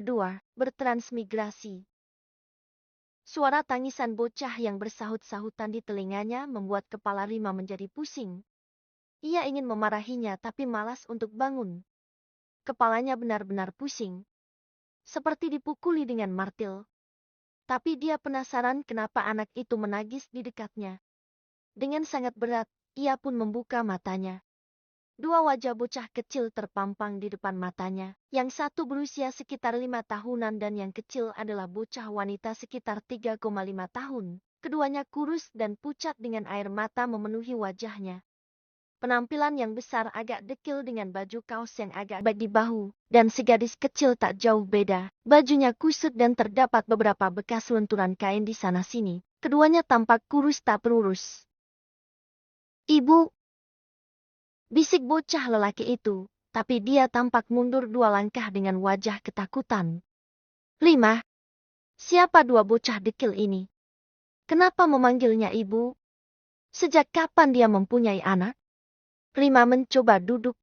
kedua bertransmigrasi. Suara tangisan bocah yang bersahut-sahutan di telinganya membuat kepala Rima menjadi pusing. Ia ingin memarahinya tapi malas untuk bangun. Kepalanya benar-benar pusing. Seperti dipukuli dengan martil. Tapi dia penasaran kenapa anak itu menangis di dekatnya. Dengan sangat berat, ia pun membuka matanya. Dua wajah bocah kecil terpampang di depan matanya. Yang satu berusia sekitar 5 tahunan dan yang kecil adalah bocah wanita sekitar 3,5 tahun. Keduanya kurus dan pucat dengan air mata memenuhi wajahnya. Penampilan yang besar agak dekil dengan baju kaos yang agak baik di bahu. Dan si gadis kecil tak jauh beda. Bajunya kusut dan terdapat beberapa bekas lenturan kain di sana-sini. Keduanya tampak kurus tak berurus. "Ibu!" bisik bocah lelaki itu, tapi dia tampak mundur 2 langkah dengan wajah ketakutan. "Rima, siapa dua bocah dekil ini? Kenapa memanggilnya ibu? Sejak kapan dia mempunyai anak?" Rima mencoba duduk.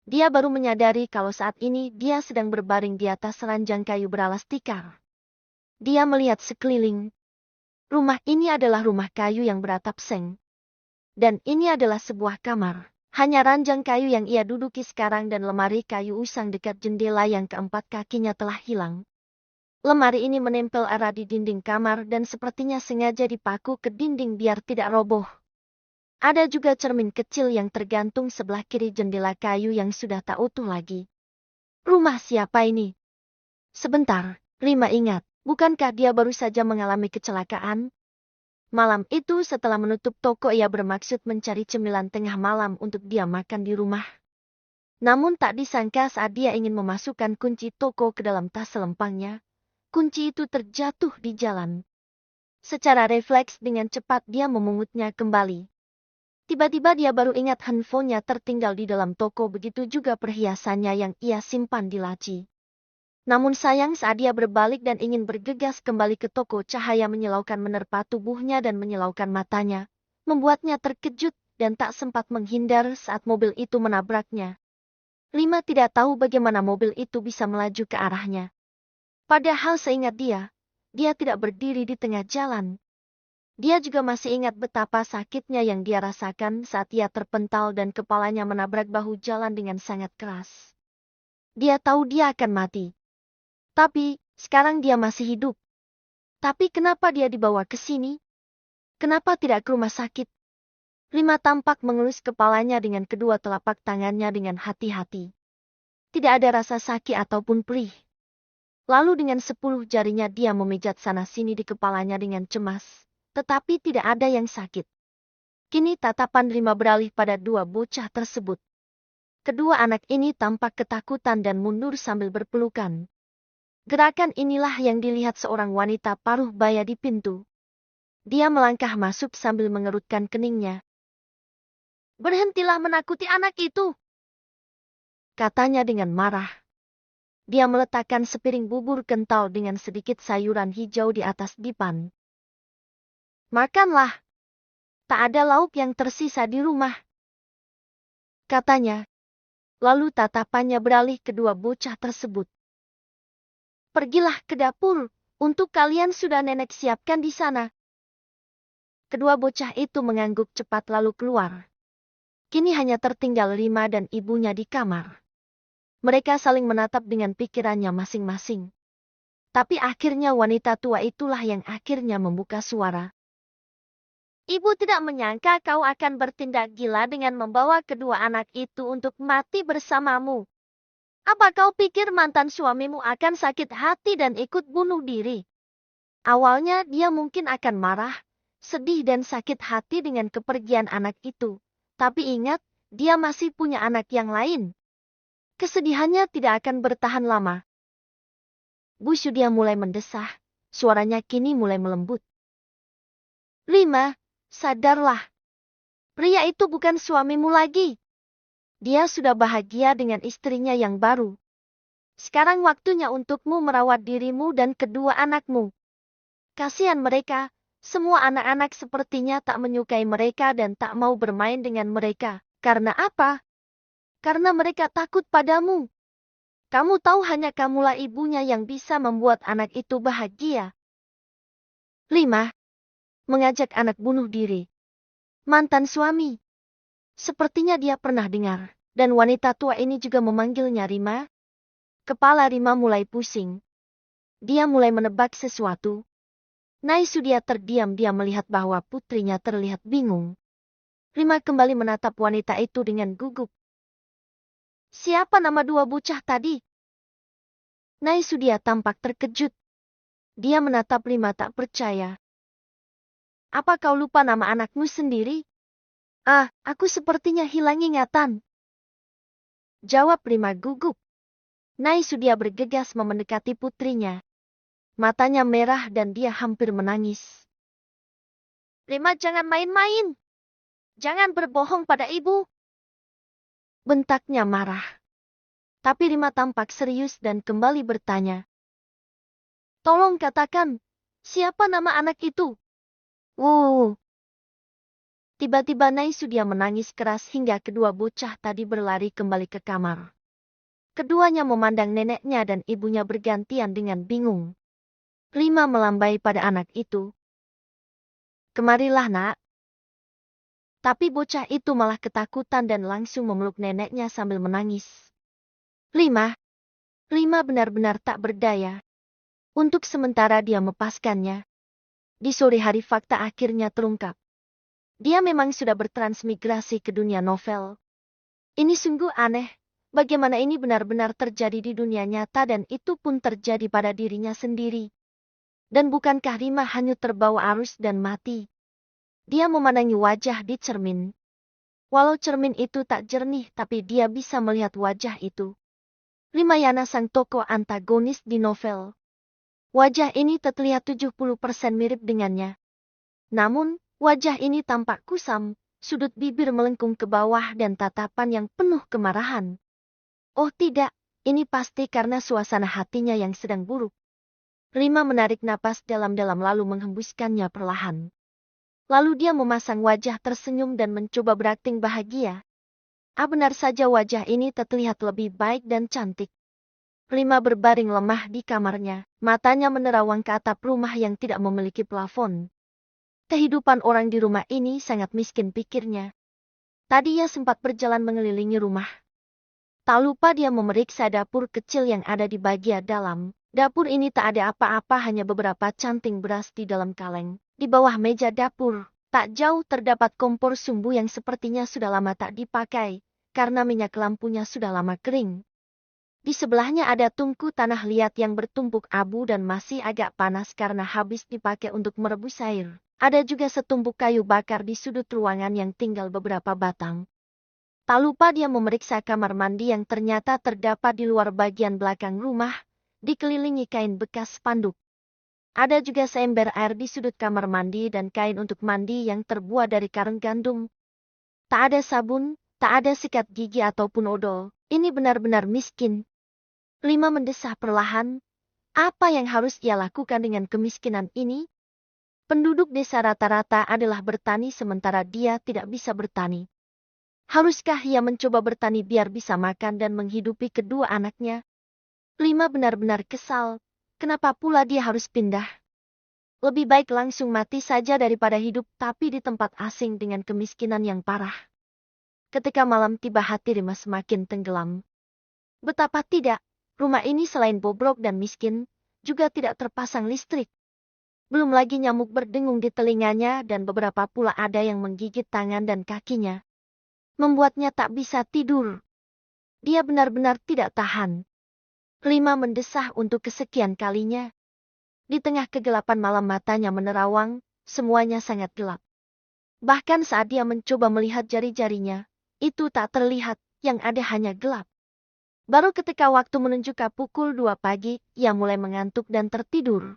Dia baru menyadari kalau saat ini dia sedang berbaring di atas ranjang kayu beralas tikar. Dia melihat sekeliling. Rumah ini adalah rumah kayu yang beratap seng. Dan ini adalah sebuah kamar. Hanya ranjang kayu yang ia duduki sekarang dan lemari kayu usang dekat jendela yang keempat kakinya telah hilang. Lemari ini menempel erat di dinding kamar dan sepertinya sengaja dipaku ke dinding biar tidak roboh. Ada juga cermin kecil yang tergantung sebelah kiri jendela kayu yang sudah tak utuh lagi. Rumah siapa ini? Sebentar, Rima ingat, bukankah dia baru saja mengalami kecelakaan? Malam itu setelah menutup toko ia bermaksud mencari cemilan tengah malam untuk dia makan di rumah. Namun tak disangka saat dia ingin memasukkan kunci toko ke dalam tas selempangnya, kunci itu terjatuh di jalan. Secara refleks dengan cepat dia memungutnya kembali. Tiba-tiba dia baru ingat handphonenya tertinggal di dalam toko, begitu juga perhiasannya yang ia simpan di laci. Namun sayang saat dia berbalik dan ingin bergegas kembali ke toko, cahaya menyilaukan menerpa tubuhnya dan menyilaukan matanya, membuatnya terkejut dan tak sempat menghindar saat mobil itu menabraknya. Rima tidak tahu bagaimana mobil itu bisa melaju ke arahnya. Padahal seingat dia tidak berdiri di tengah jalan. Dia juga masih ingat betapa sakitnya yang dia rasakan saat ia terpental dan kepalanya menabrak bahu jalan dengan sangat keras. Dia tahu dia akan mati. Tapi, sekarang dia masih hidup. Tapi kenapa dia dibawa ke sini? Kenapa tidak ke rumah sakit? Rima tampak mengelus kepalanya dengan kedua telapak tangannya dengan hati-hati. Tidak ada rasa sakit ataupun perih. Lalu dengan 10 jarinya dia memijat sana-sini di kepalanya dengan cemas. Tetapi tidak ada yang sakit. Kini tatapan Rima beralih pada dua bocah tersebut. Kedua anak ini tampak ketakutan dan mundur sambil berpelukan. Gerakan inilah yang dilihat seorang wanita paruh baya di pintu. Dia melangkah masuk sambil mengerutkan keningnya. "Berhentilah menakuti anak itu," katanya dengan marah. Dia meletakkan sepiring bubur kental dengan sedikit sayuran hijau di atas dipan. "Makanlah. Tak ada lauk yang tersisa di rumah," katanya. Lalu tatapannya beralih ke dua bocah tersebut. "Pergilah ke dapur, untuk kalian sudah nenek siapkan di sana." Kedua bocah itu mengangguk cepat lalu keluar. Kini hanya tertinggal Rima dan ibunya di kamar. Mereka saling menatap dengan pikirannya masing-masing. Tapi akhirnya wanita tua itulah yang akhirnya membuka suara. "Ibu tidak menyangka kau akan bertindak gila dengan membawa kedua anak itu untuk mati bersamamu. Apa kau pikir mantan suamimu akan sakit hati dan ikut bunuh diri? Awalnya dia mungkin akan marah, sedih dan sakit hati dengan kepergian anak itu. Tapi ingat, dia masih punya anak yang lain. Kesedihannya tidak akan bertahan lama." Bu Syudia mulai mendesah, suaranya kini mulai melembut. "Rima, sadarlah. Pria itu bukan suamimu lagi. Dia sudah bahagia dengan istrinya yang baru. Sekarang waktunya untukmu merawat dirimu dan kedua anakmu. Kasihan mereka, semua anak-anak sepertinya tak menyukai mereka dan tak mau bermain dengan mereka. Karena apa? Karena mereka takut padamu. Kamu tahu hanya kamulah ibunya yang bisa membuat anak itu bahagia. 5. Mengajak anak bunuh diri. Mantan suami. Sepertinya dia pernah dengar, dan wanita tua ini juga memanggilnya Rima. Kepala Rima mulai pusing. Dia mulai menebak sesuatu. Naisudia terdiam-diam melihat bahwa putrinya terlihat bingung. Rima kembali menatap wanita itu dengan gugup. Siapa nama dua bocah tadi? Naisudia tampak terkejut. Dia menatap Rima tak percaya. Apa kau lupa nama anakmu sendiri? Ah, aku sepertinya hilang ingatan. Jawab Rima gugup. Naisudia bergegas mendekati putrinya. Matanya merah dan dia hampir menangis. Rima, jangan main-main. Jangan berbohong pada ibu. Bentaknya marah. Tapi Rima tampak serius dan kembali bertanya. Tolong katakan, siapa nama anak itu? Tiba-tiba Naisudia menangis keras hingga kedua bocah tadi berlari kembali ke kamar. Keduanya memandang neneknya dan ibunya bergantian dengan bingung. Rima melambai pada anak itu. Kemarilah nak. Tapi bocah itu malah ketakutan dan langsung memeluk neneknya sambil menangis. Rima benar-benar tak berdaya. Untuk sementara dia melepaskannya. Di sore hari fakta akhirnya terungkap. Dia memang sudah bertransmigrasi ke dunia novel. Ini sungguh aneh. Bagaimana ini benar-benar terjadi di dunia nyata dan itu pun terjadi pada dirinya sendiri. Dan bukankah Rima hanyut terbawa arus dan mati? Dia memandangi wajah di cermin. Walau cermin itu tak jernih tapi dia bisa melihat wajah itu. Rimayana sang tokoh antagonis di novel. Wajah ini terlihat 70% mirip dengannya. Namun, wajah ini tampak kusam, sudut bibir melengkung ke bawah dan tatapan yang penuh kemarahan. Oh tidak, ini pasti karena suasana hatinya yang sedang buruk. Rima menarik napas dalam-dalam lalu menghembuskannya perlahan. Lalu dia memasang wajah tersenyum dan mencoba berakting bahagia. Benar saja wajah ini terlihat lebih baik dan cantik. Rima berbaring lemah di kamarnya, matanya menerawang ke atap rumah yang tidak memiliki plafon. Kehidupan orang di rumah ini sangat miskin pikirnya. Tadi ia sempat berjalan mengelilingi rumah. Tak lupa dia memeriksa dapur kecil yang ada di bagian dalam. Dapur ini tak ada apa-apa, hanya beberapa canting beras di dalam kaleng. Di bawah meja dapur, tak jauh terdapat kompor sumbu yang sepertinya sudah lama tak dipakai, karena minyak lampunya sudah lama kering. Di sebelahnya ada tungku tanah liat yang bertumpuk abu dan masih agak panas karena habis dipakai untuk merebus air. Ada juga setumpuk kayu bakar di sudut ruangan yang tinggal beberapa batang. Tak lupa dia memeriksa kamar mandi yang ternyata terdapat di luar bagian belakang rumah, dikelilingi kain bekas spanduk. Ada juga seember air di sudut kamar mandi dan kain untuk mandi yang terbuat dari karung gandum. Tak ada sabun, tak ada sikat gigi ataupun odol. Ini benar-benar miskin. Rima mendesah perlahan. Apa yang harus ia lakukan dengan kemiskinan ini? Penduduk desa rata-rata adalah bertani sementara dia tidak bisa bertani. Haruskah ia mencoba bertani biar bisa makan dan menghidupi kedua anaknya? Rima benar-benar kesal. Kenapa pula dia harus pindah? Lebih baik langsung mati saja daripada hidup tapi di tempat asing dengan kemiskinan yang parah. Ketika malam tiba hati Rima semakin tenggelam. Betapa tidak, rumah ini selain bobrok dan miskin, juga tidak terpasang listrik. Belum lagi nyamuk berdengung di telinganya dan beberapa pula ada yang menggigit tangan dan kakinya. Membuatnya tak bisa tidur. Dia benar-benar tidak tahan. Rima mendesah untuk kesekian kalinya. Di tengah kegelapan malam matanya menerawang, semuanya sangat gelap. Bahkan saat dia mencoba melihat jari-jarinya, itu tak terlihat, yang ada hanya gelap. Baru ketika waktu menunjukkan pukul 2 pagi, ia mulai mengantuk dan tertidur.